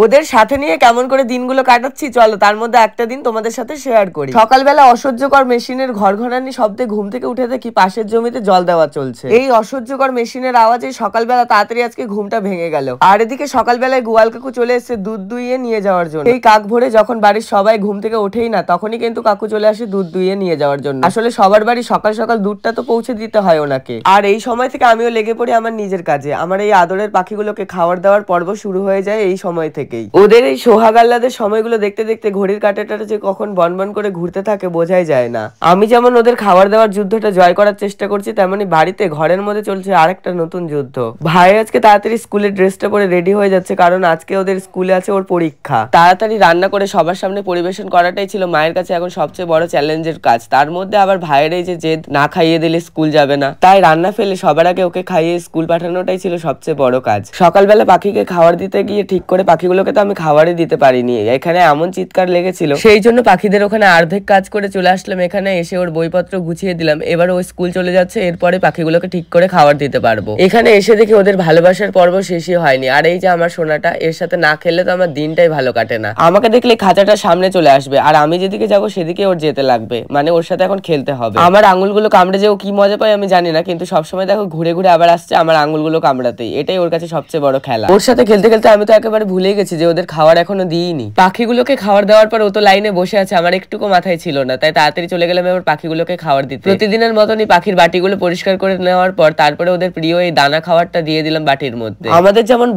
ওদের সাথে নিয়ে কেমন করে দিনগুলো কাটাচ্ছি চলো তার মধ্যে একটা দিন তোমাদের সাথে শেয়ার করি। সকালবেলা অসহ্যকর মেশিনের ঘরঘরানি শব্দে ঘুম থেকে উঠে দেখি পাশের জমিতে জল দেওয়া চলছে। এই অসহ্যকর মেশিনের আওয়াজে সকালবেলা তাড়াতাড়ি আজকে ঘুমটা ভেঙে গেল। আর এদিকে সকালবেলায় গোয়াল কাকু চলে এসেছে দুধ দুইয়ে নিয়ে যাওয়ার জন্য। এই কাক ভোরে যখন বাড়ির সবাই ঘুম থেকে ওঠেই না তখনই কিন্তু কাকু চলে আসে দুধ দুইয়ে নিয়ে যাওয়ার জন্য। আসলে সবার বাড়ি সকাল সকাল দুধটা তো পৌঁছে দিতে হয় ওনাকে। আর এই সময় থেকে আমিও লেগে পড়ি আমার নিজের কাজে। আমার এই আদরের পাখিগুলোকে খাবার দেওয়ার পর্ব শুরু হয়ে যায় এই সময় থেকেই। ওদের এই সোহাগাল্লাদের সময়গুলো দেখতে দেখতে ঘড়ির কাঁটাটা যে কখন বনবন করে ঘুরতে থাকে বোঝাই যায় না। আমি যেমন ওদের খাবার দেওয়ার যুদ্ধটা জয় করার চেষ্টা করছি তেমনি বাড়িতে ঘরের মধ্যে চলছে আরেকটা নতুন যুদ্ধ। ভাই আজকে তাড়াতাড়ি স্কুলের ড্রেসটা পরে রেডি হয়ে যাচ্ছে কারণ আজকে ওদের স্কুলে আছে ওর পরীক্ষা। তাড়াতাড়ি রান্না করে সবার সামনে পরিবেশন করাটাই ছিল মায়ের কাছে এখন সবচেয়ে বড় চ্যালেঞ্জের কাজ। তার মধ্যে আবার ভাইয়ের এই যে জেদ না খাইয়ে দিলে স্কুল যাবে না, তাই রান্না ফেলে সবার আগে ওকে খাইয়ে স্কুল পাঠানোটাই ছিল সবচেয়ে বড় কাজ। সকালবেলা পাখিকে খাবার দিতে গিয়ে ঠিক করে পাখিগুলোকে তো আমি খাবারই দিতে পারিনি। এখানে এমন চিৎকার লেগেছিল সেই জন্য পাখিদের ওখানে অর্ধেক কাজ করে চলে আসলাম। এখানে এসে ওর বইপত্র গুছিয়ে দিলাম। এবার ও স্কুল চলে যাচ্ছে, এরপরে পাখিগুলোকে ঠিক করে খাবার দিতে পারবো। এখানে এসে দেখি ওদের ভালোবাসার পর্ব শেষই হয়নি। আর এই যে আমার সোনাটা, এর সাথে না খেলে তো আমার দিনটাই ভালো কাটে না। আমাকে দেখলে খাঁচাটা সামনে চলে আসবে আর আমি যেদিকে যাবো সেদিকে ওর যেতে লাগবে, মানে ওর সাথে এখন খেলতে হবে। আমার আঙুলগুলো কামড়ে যে ও কি মজা পায় আমি জানি না, কিন্তু সবসময় দেখো ঘুরে ঘুরে আবার আসছে আমার আঙুলগুলো কামড়াতেই। এটাই ওর কাছে সবচেয়ে বড় খেলা। ওর সাথে খেলতে খেলতে আমি তো একেবারে ভুলেই গেছি যে ওদের খাবার এখনো দিইনি। পাখিগুলোকে খাবার দেওয়ার পর ও তো লাইনে বসে আছে, আমার একটুকু মাথায় ছিল না, তাই তাড়াতাড়ি চলে গেলাম এবার পাখিগুলোকে খাবার দিতে। প্রতিদিনের মতনই পাখির বাটিগুলো পরিষ্কার করে নেওয়ার পর তারপরে ওদের প্রিয় এই দানা খাবারটা দিয়ে দিলাম বাটির মধ্যে। আমাদের যেমন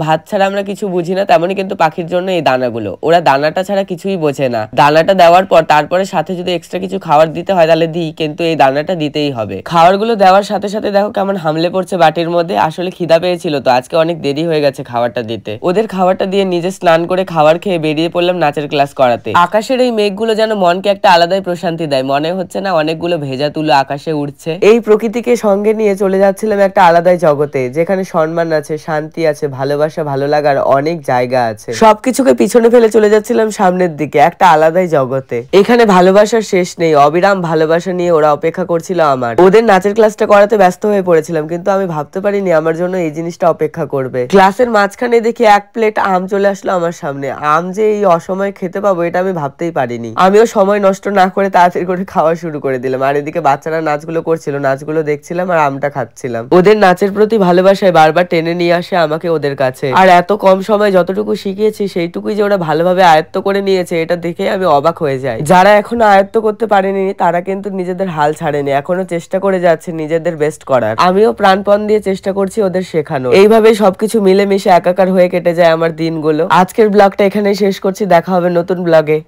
ভাত ছাড়া আমরা কিছু বুঝি না, তেমনই কিন্তু পাখির জন্য এই দানাগুলো। ওরা দানাটা ছাড়া কিছুই বোঝে না। দানাটা দেওয়ার পর তারপরে সাথে যদি এক্সট্রা কিছু খাবার দিতে হয় তাহলে দিই, কিন্তু এই দানাটা দিতেই হবে। খাবারগুলো দেওয়ার সাথে সাথে দেখো কেমন হামলে পড়ছে বাটির মধ্যে। আসলে খিদা পেয়েছিল তো আজকে অনেক দেরি হয়ে গেছে খাবারটা দিতে। ওদের খাবারটা দিয়ে নিজে স্নান করে খাবার খেয়ে বেরিয়ে পড়লাম নাচের ক্লাস করাতে। আকাশের এই মেঘগুলো যেন মনকে একটা আলাদাই প্রশান্তি দেয়। মনে হচ্ছে না অনেকগুলো ভেজা তুলো আকাশে উঠছে। এই প্রকৃতিকে সঙ্গে নিয়ে চলে যাচ্ছিলাম একটা আলাদাই জগতে, যেখানে সম্মান আছে, শান্তি আছে, ভালোবাসা, ভালো লাগার অনেক জায়গা আছে। সবকিছুকে পিছনে ফেলে চলে যাচ্ছিলাম সামনের দিকে একটা আলাদাই জগতে। এখানে ভালোবাসার শেষ নেই, অবিরাম ভালোবাসা নিয়ে ওরা অপেক্ষা করছিল আমার। ওদের নাচের ক্লাসটা করাতে ব্যস্ত হয়ে পড়েছিলাম, কিন্তু আমি ভাবতে পারিনি আমার জন্য এই জিনিসটা অপেক্ষা করবে। ক্লাসের মাঝখানে দেখি এক প্লেট আম চলে আসলো আমার সামনে। আম যে এই অসময়ে খেতে পাবো এটা আমি ভাবতেই পারিনি। আমিও সময় নষ্ট না করে তাড়াতাড়ি করে খাওয়া শুরু করে দিলাম। আর এদিকে বাচ্চারা নাচগুলো করছিল, নাচগুলো দেখছিলাম আর আমটা খাচ্ছিলাম। ওদের নাচের প্রতি ভালোবাসায় বারবার টেনে নিয়ে আসে আমাকে ওদের কাছে। আর এত কম সময় যতটুকু শিখিয়েছি সেইটুকুই যে ওরা ভালোভাবে আয়ত্ত করে নিয়েছে এটা দেখে আমি অবাক হয়ে যাই। যারা এখনো আয়ত্ত করতে পারেনি তারা কিন্তু নিজেদের হাল ছাড়েনি, এখনো চেষ্টা করে যাচ্ছে নিজেদের বেস্ট করার। আমিও প্রাণপণ দিয়ে চেষ্টা করছি ওদের শেখানো। এইভাবে সবকিছু মিলেমিশে একাকার হয়ে কেটে যায় আমার দিনগুলো। আজকের ব্লগটা এখানেই শেষ করছি, দেখা হবে নতুন ব্লগে।